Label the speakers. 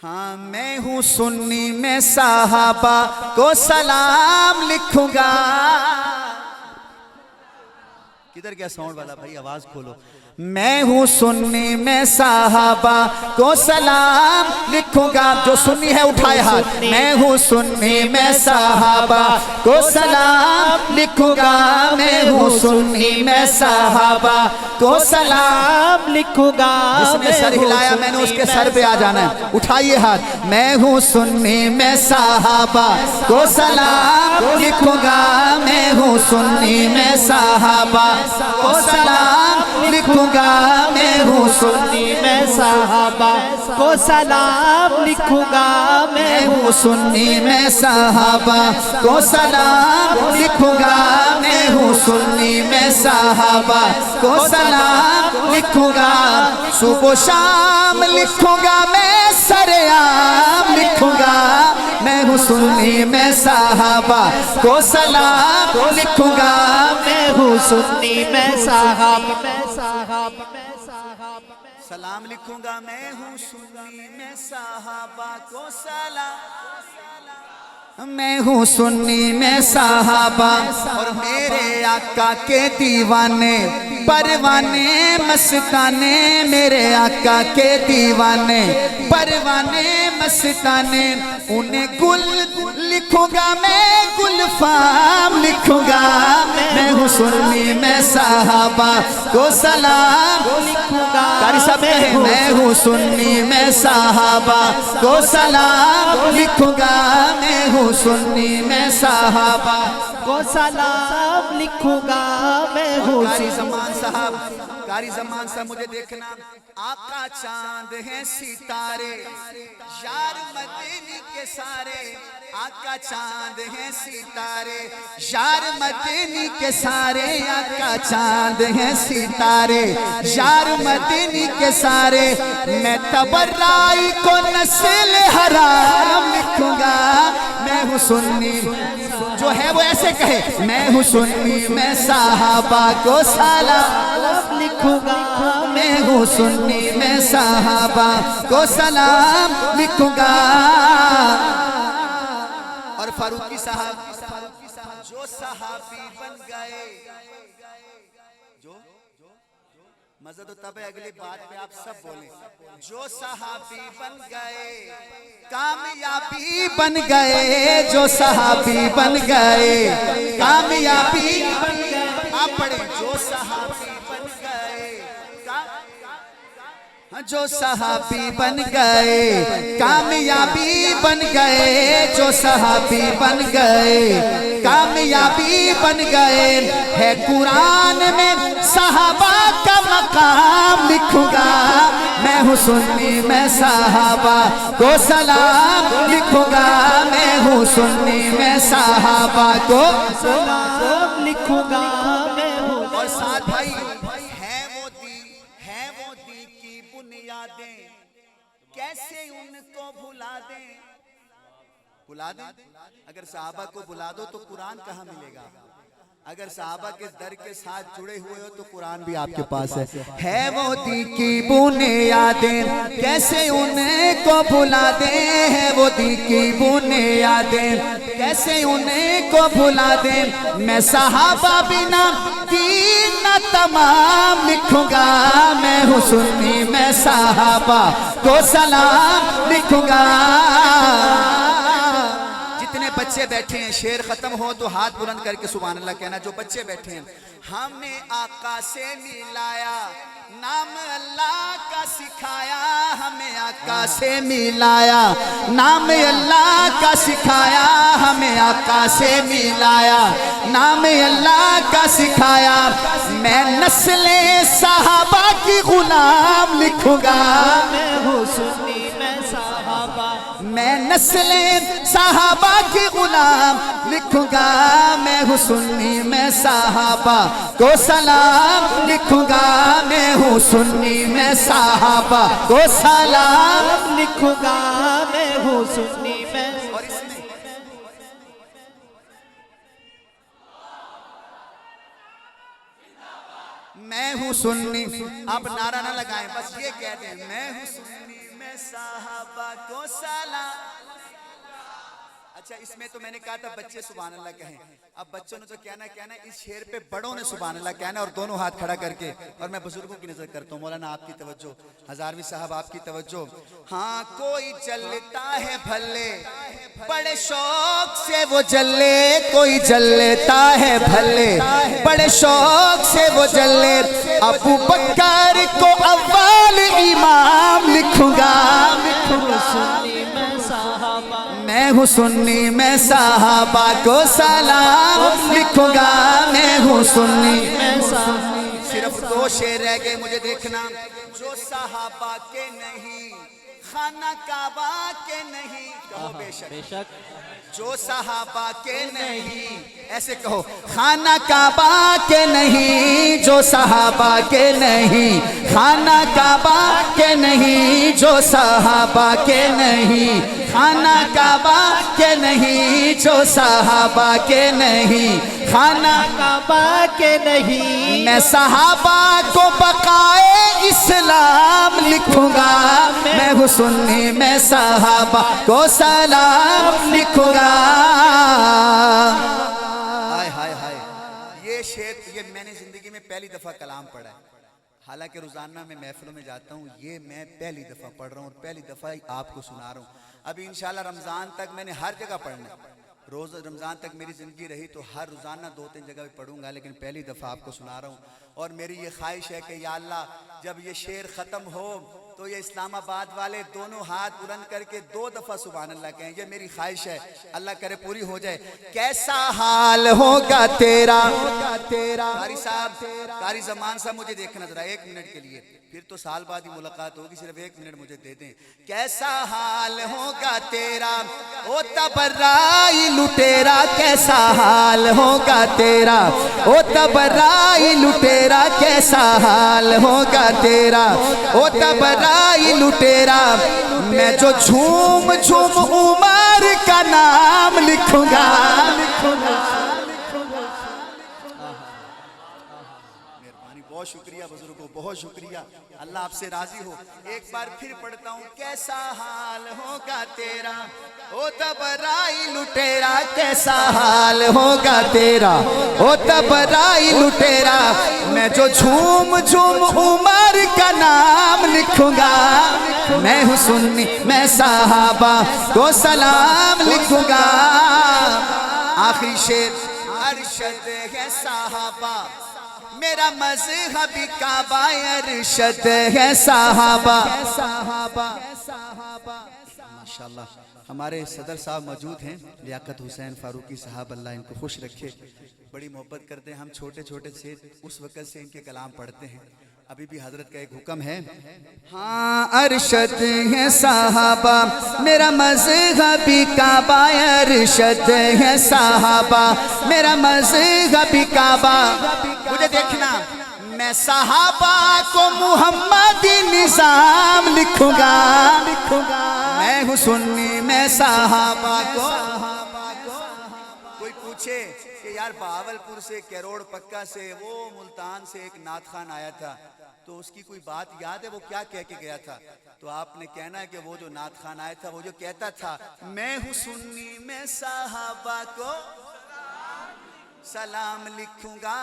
Speaker 1: ہاں میں ہوں سنی میں صحابہ کو سلام لکھوں گا. کدھر گیا ساؤنڈ والا بھائی؟ آواز کھولو. میں ہوں سنی میں صحابہ کو سلام لکھوں گا. جو سنی ہے اٹھائے ہاتھ. میں ہوں سنی میں صحابہ کو سلام لکھوں گا. میں ہوں سنی میں صحابہ کو سلام
Speaker 2: لکھوں گا.
Speaker 1: جس نے سر ہلایا میں نے اس کے سر پہ آ جانا ہے. اٹھائیے ہاتھ. میں ہوں سنی میں صحابہ کو سلام لکھوں گا. میں ہوں سنی میں صحابہ کو سلام لکھوں گا. میں ہوں سنی
Speaker 2: میں صحابہ کو سلام لکھوں گا.
Speaker 1: میں ہوں سنی میں صحابہ کو سلام لکھوں گا. میں ہوں سنی میں صحابہ کو سلام لکھوں گا. صبح و شام لکھوں گا میں سرعام لکھوں گا. میں ہوں سنی میں صحابہ کو سلام لکھوں گا.
Speaker 2: میں ہوں سنی میں صحابہ
Speaker 1: سلام لکھوں گا. میں ہوں سنی میں صحابہ کو سلام. میں ہوں سنی میں صحابہ اور میرے آقا کے دیوانے پروانے مستانے. میرے آقا کے دیوانے پروانے مستانے. انہیں گل لکھوں گا میں گل فام لکھوں گا. میں ہوں سنی میں صحابہ کو سلام
Speaker 2: لکھوں گا.
Speaker 1: قاری صاحب کہیں میں ہوں سنی میں صحابہ کو سلام لکھوں گا. میں ہوں سنی میں صحابہ
Speaker 2: کو سلام لکھوں گا. میں ہوں
Speaker 1: قاری زمان صاحب قاری زمان صاحب مجھے دیکھنا. آقا چاند ہیں ستارے یار مدینی کے سارے. آقا چاند ہیں ستارے یار مدینی کے سارے. آقا چاند ہیں ستارے یار مدینی کے سارے. میں تبرائی کو نسل حرام لکھوں گا. میں ہوں سنی جو ہے وہ ایسے کہے. میں ہوں سنی میں صحابہ کو سلام
Speaker 2: لکھوں گا.
Speaker 1: میں ہوں سنی میں صحابہ کو سلام لکھوں گا. اور فاروقی صاحب جو صحابی بن گئے جو مزہ تو تب ہے اگلی بات پہ آپ سب بولیں. جو صحابی بن گئے کامیابی بن گئے. جو صحابی بن گئے کامیابی بن گئے. آپ پڑھیں جو صحابی بن گئے جو صحابی بن گئے کامیابی بن گئے. جو صحابی بن گئے کامیابی بن گئے. ہے قرآن میں صحابہ کا مقام لکھوں گا. میں ہوں سنی میں صحابہ کو سلام لکھوں گا. میں ہوں سنی میں صحابہ کو
Speaker 2: سلام لکھوں گا. میں ہوں.
Speaker 1: اور ساتھ بھائی ہیں وہ دی کی بنیادیں کیسے ان کو بھلا دیں. بھلا دیں. اگر صحابہ کو بھلا دو تو قرآن کہاں ملے گا؟ اگر صحابہ کے در کے ساتھ جڑے ہوئے ہو تو قرآن بھی آپ کے پاس ہے. ہے وہ دی کی بنیادیں کیسے ان کو بھلا دیں. ہے وہ دی کی بنیادیں کیسے ان کو بھلا دیں. میں صحابہ بنا دین نہ تمام لکھوں گا. میں ہوں سنی میں صحابہ کو سلام لکھوں گا. جتنے بچے بیٹھے ہیں شعر ختم ہو تو ہاتھ بلند کر کے سبحان اللہ کہنا. جو بچے بیٹھے ہیں ہمیں آقا سے ملایا نام اللہ کا سکھایا. ہمیں آقا سے ملایا نام اللہ کا سکھایا. ہمیں آقا سے ملایا نام اللہ کا سکھایا. میں نسل صحابہ کی غلام لکھوں گا.
Speaker 2: میں ہوں سنی میں صحابہ.
Speaker 1: میں نسل صحابہ کی غلام لکھوں گا. میں ہوں سنی میں صحابہ کو سلام لکھوں گا. میں ہوں سنی میں صحابہ کو سلام
Speaker 2: لکھوں گا. میں ہوں سنی میں.
Speaker 1: اور اس میں میں ہوں سنی. آپ نعرہ نہ لگائیں بس یہ کہہ دیں میں ہوں سنی میں صحابہ کو سلام. اچھا اس میں تو میں نے کہا تھا بچے سبحان اللہ کہیں. اب بچوں نے تو کہنا اس شعر پہ بڑوں نے سبحان اللہ کہنا اور دونوں ہاتھ کھڑا کر کے. اور میں بزرگوں کی نظر کرتا ہوں. مولانا آپ کی توجہ, ہزاروی صاحب آپ کی توجہ. ہاں کوئی چلتا ہے بھلے بڑے شوق سے وہ جلے, کوئی جلتا ہے بھلے بڑے شوق سے وہ جلے. ابو بکر کو اول امام لکھوں گا, میں ہوں سنی میں صحابہ کو سلام لکھوں گا, میں ہوں سنی میں صحابہ. صرف 2 شعر رہ گئے مجھے دیکھنا. جو صحابہ کے نہیں خانہ کعبہ کے نہیں, کہو بے شک. جو صحابہ کے نہیں, ایسے کہو, خانہ کعبہ کے نہیں, جو صحابہ کے نہیں, خانہ کعبہ کے نہیں, جو صحابہ کے نہیں, خانہ کعبہ کے نہیں, جو صحابہ کے نہیں, خانہ کعبہ کے نہیں. میں صحابہ کو بقائے اسلام لکھوں گا, میں ہوں سنی میں صحابہ کو سلام لکھوں گا. ہائے ہائے ہائے, یہ شعر یہ میں نے زندگی میں پہلی دفعہ کلام پڑھا ہے. حالانکہ روزانہ میں محفلوں میں جاتا ہوں, یہ میں پہلی دفعہ پڑھ رہا ہوں اور پہلی دفعہ آپ کو سنا رہا ہوں. ابھی انشاءاللہ رمضان تک میں نے ہر جگہ پڑھنا ہے. روز رمضان تک میری زندگی رہی تو ہر روزانہ 2-3 جگہ بھی پڑھوں گا, لیکن پہلی دفعہ آپ کو سنا رہا ہوں. اور میری یہ خواہش ہے کہ یا اللہ جب یہ شعر ختم ہو تو یہ اسلام آباد والے دونوں ہاتھ بلند کر کے 2 دفعہ سبحان اللہ کہیں. یہ میری خواہش ہے, اللہ کرے پوری ہو جائے. کیسا حال ہوگا تیرا, قاری صاحب, قاری زمان صاحب مجھے دیکھنا ذرا 1 منٹ کے لیے, پھر تو سال بعد ہی ملاقات ہوگی, صرف 1 منٹ مجھے دے دیں. کیسا حال ہوگا تیرا او تبرائی لٹیرا, کیسا حال ہوگا تیرا او تبرائی لٹیرا, کیسا حال ہوگا تیرا او تبرائی لٹیرا. میں جو جھوم جھوم عمر کا نام لکھوں گا. بہت شکریہ بزرگوں, بہت شکریہ, اللہ آپ سے راضی ہو. ایک بار پھر پڑھتا ہوں. کیسا حال ہوگا تیرا او تبرائی لٹیرا, کیسا حال ہوگا تیرا او تبرائی لٹیرا. میں جو جھوم جھوم عمر کا نام لکھوں گا, میں ہوں سنی میں صحابہ کو سلام لکھوں گا. آخری شعر. ارشد ہے صحابہ میرا مذہب کعبہ, ارشد ہے صحابہ. ماشاءاللہ ہمارے صدر صاحب موجود ہیں, لیاقت حسین فاروقی صاحب, اللہ ان کو خوش رکھے. بڑی محبت کرتے ہیں. ہم چھوٹے چھوٹے سے اس وقت سے ان کے کلام پڑھتے ہیں. ابھی بھی حضرت کا ایک حکم ہے. ہاں ارشد ہے صحابہ میرا مذہب کعبہ, ارشد ہے صحابہ میرا مذہب کعبہ. مجھے دیکھنا, میں صحابہ کو محمدی نظام لکھوں گا, میں ہوں سنی میں صحابہ کو. کوئی پوچھے کہ یار بہاولپور سے, کیروڑ پکا سے, وہ ملتان سے ایک نعت خان آیا تھا, تو اس کی کوئی بات یاد ہے, وہ کیا کہہ کے گیا تھا؟ تو آپ نے کہنا ہے کہ وہ جو نعت خان آیا تھا وہ جو کہتا تھا میں ہوں سنی میں صحابہ کو سلام لکھوں گا.